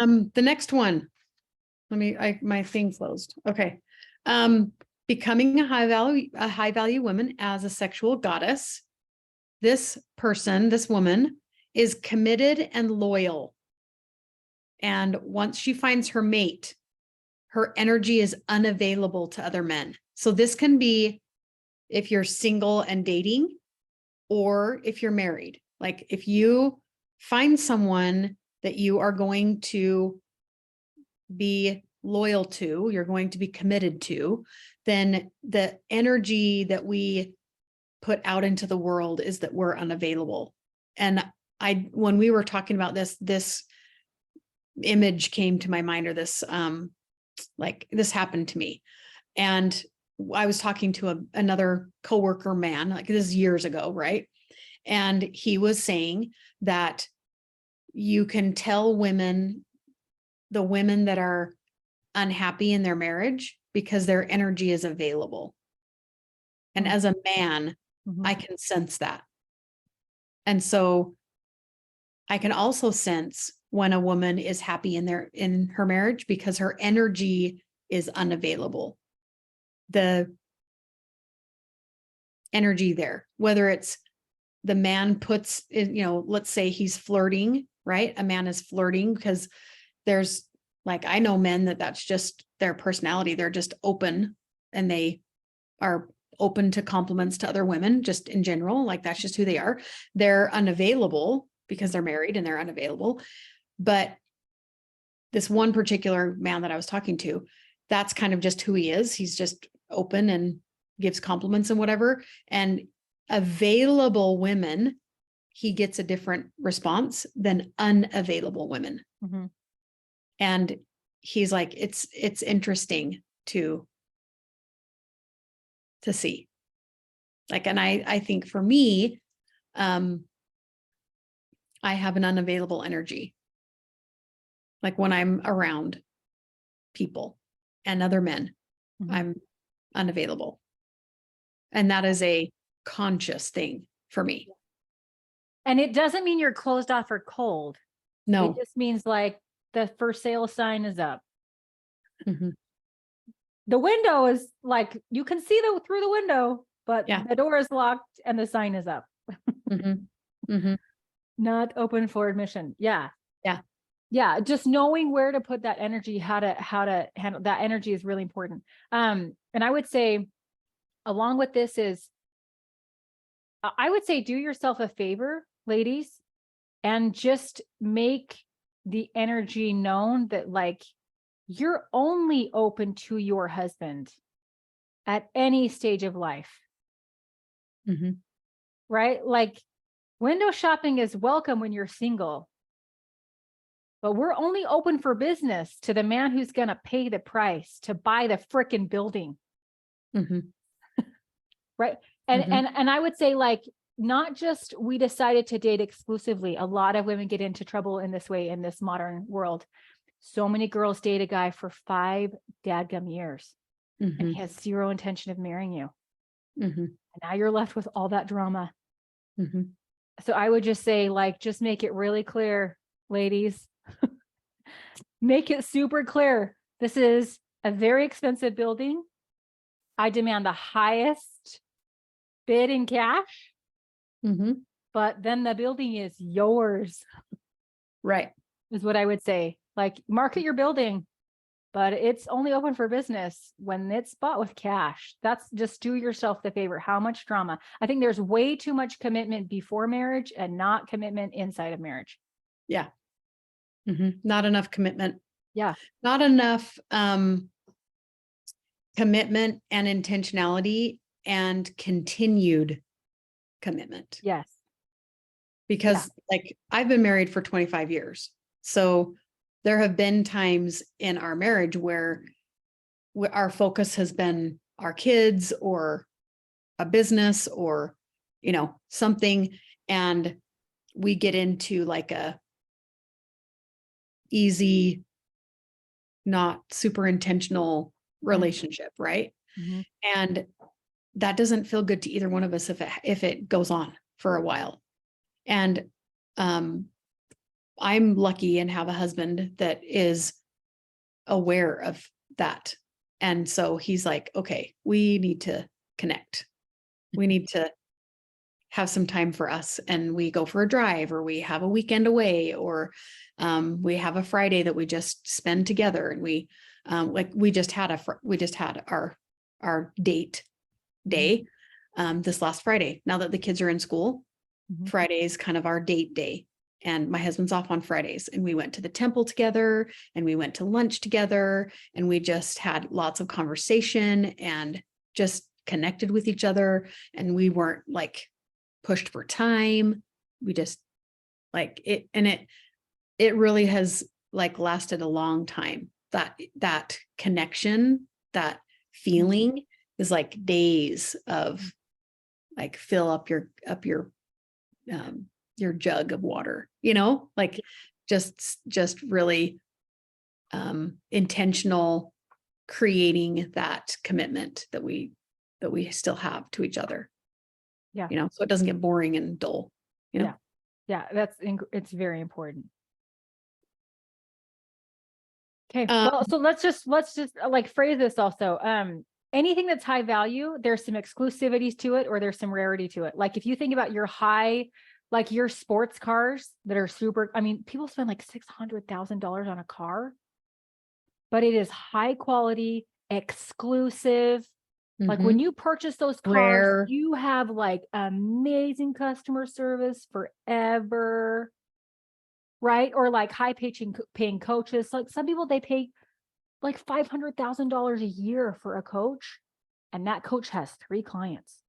The next one, my thing closed. Okay. Becoming a high value woman as a sexual goddess. This woman is committed and loyal. And once she finds her mate, her energy is unavailable to other men. So this can be if you're single and dating, or if you're married. Like if you find someone that you are going to be loyal to, you're going to be committed to, then the energy that we put out into the world is that we're unavailable. And when we were talking about this image came to my mind, or this happened to me. And I was talking to another coworker man, like this is years ago, right? And he was saying that you can tell the women that are unhappy in their marriage because their energy is available. And as a man, I can sense that. And so I can also sense when a woman is happy in her marriage because her energy is unavailable. The energy there, whether it's the man puts, let's say he's flirting, right? A man is flirting because there's I know men that's just their personality. They're just open and they are open to compliments to other women just in general. Like that's just who they are. They're unavailable because they're married and they're unavailable. But this one particular man that I was talking to, that's kind of just who he is. He's just open and gives compliments and whatever. And available women, he gets a different response than unavailable women. Mm-hmm. And he's like, it's interesting to see. And I think for me, I have an unavailable energy. Like when I'm around people and other men, mm-hmm. I'm unavailable. And that is a conscious thing for me. And it doesn't mean you're closed off or cold. No. It just means the for sale sign is up. Mm-hmm. The window is you can see through the window, but the door is locked and the sign is up. Mm-hmm. Mm-hmm. Not open for admission. Yeah. Yeah. Yeah. Just knowing where to put that energy, how to handle that energy is really important. And I would say along with this I would say do yourself a favor, ladies, and just make the energy known that you're only open to your husband at any stage of life. Mm-hmm. Right? Window shopping is welcome when you're single, but we're only open for business to the man who's going to pay the price to buy the frickin' building. Mm-hmm. Right. And, mm-hmm. and I would say not just we decided to date exclusively. A lot of women get into trouble in this way in this modern world. So many girls date a guy for 5 dadgum years, mm-hmm. and he has zero intention of marrying you. Mm-hmm. And now you're left with all that drama. Mm-hmm. So I would just say, just make it really clear, ladies. Make it super clear. This is a very expensive building. I demand the highest bid in cash. Mm-hmm. But then the building is yours. Right. Is what I would say. Market your building, but it's only open for business when it's bought with cash. That's just do yourself the favor. How much drama? I think there's way too much commitment before marriage and not commitment inside of marriage. Yeah. Mm-hmm. Not enough commitment. Yeah. Not enough commitment and intentionality and continued commitment. Yes. Because I've been married for 25 years. So there have been times in our marriage where our focus has been our kids or a business or, something. And we get into a easy, not super intentional relationship. Right. Mm-hmm. And that doesn't feel good to either one of us if it goes on for a while. And I'm lucky and have a husband that is aware of that. And so he's like, okay, we need to connect. We need to have some time for us, and we go for a drive, or we have a weekend away, or we have a Friday that we just spend together. And we like we just had our date day this last Friday. Now that the kids are in school, Friday is kind of our date day. And my husband's off on Fridays, and we went to the temple together, and we went to lunch together, and we just had lots of conversation and just connected with each other. And we weren't like pushed for time. We just like it. And it really has like lasted a long time. That connection, that feeling is like days of like fill up your jug of water, like just really intentional creating that commitment that we still have to each other. Yeah. So it doesn't get boring and dull, Yeah, it's very important. Okay. Um, Well, so let's just like phrase this also. Anything that's high value, there's some exclusivities to it, or there's some rarity to it. Like if you think about like your sports cars that are super, I mean, people spend like $600,000 on a car, but it is high quality, exclusive. Like when you purchase those cars, Rare. you have like amazing customer service forever, right? Or like high paying coaches. Like some people, they pay like $500,000 a year for a coach, and that coach has 3 clients,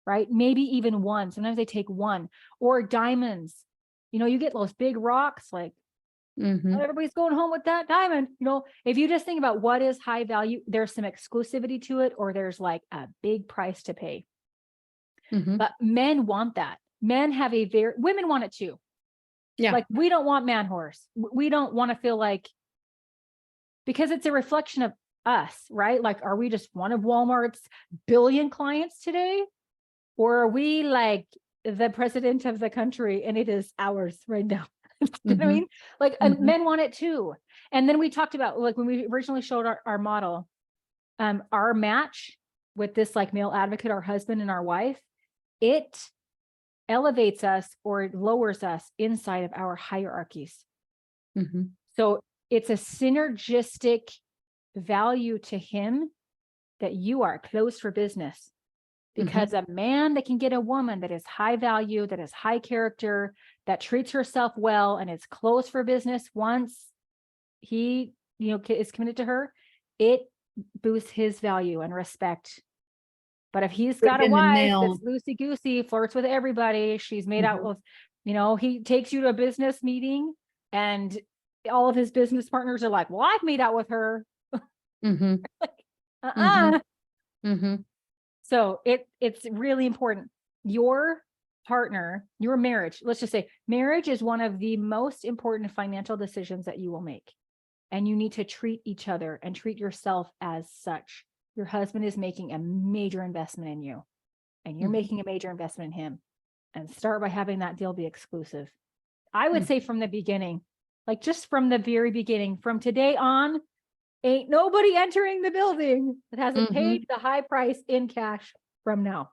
right? Maybe even one. Sometimes they take one. Or diamonds. You get those big rocks, like not everybody's going home with that diamond. If you just think about what is high value, there's some exclusivity to it, or there's like a big price to pay. But men want that. Men have women want it too. Yeah. Like we don't want man horse. We don't want to feel like, because it's a reflection of us, right? Like, are we just one of Walmart's billion clients today? Or are we like the president of the country and it is ours right now? You know what I mean? Like, and men want it too. And then we talked about, like, when we originally showed our model, our match with this like male advocate, our husband and our wife, it elevates us or lowers us inside of our hierarchies. So it's a synergistic value to him that you are closed for business. Because a man that can get a woman that is high value, that is high character, that treats herself well, and is closed for business once he, is committed to her, it boosts his value and respect. But if he's got a wife that's loosey-goosey, flirts with everybody, she's made out with, he takes you to a business meeting and all of his business partners are like, well, I've made out with her. Like, So it's really important. Your partner, your marriage, let's just say marriage is one of the most important financial decisions that you will make. And you need to treat each other and treat yourself as such. Your husband is making a major investment in you, and you're making a major investment in him. And start by having that deal be exclusive. I would say from the beginning, like just from the very beginning, from today on, ain't nobody entering the building that hasn't paid the high price in cash from now.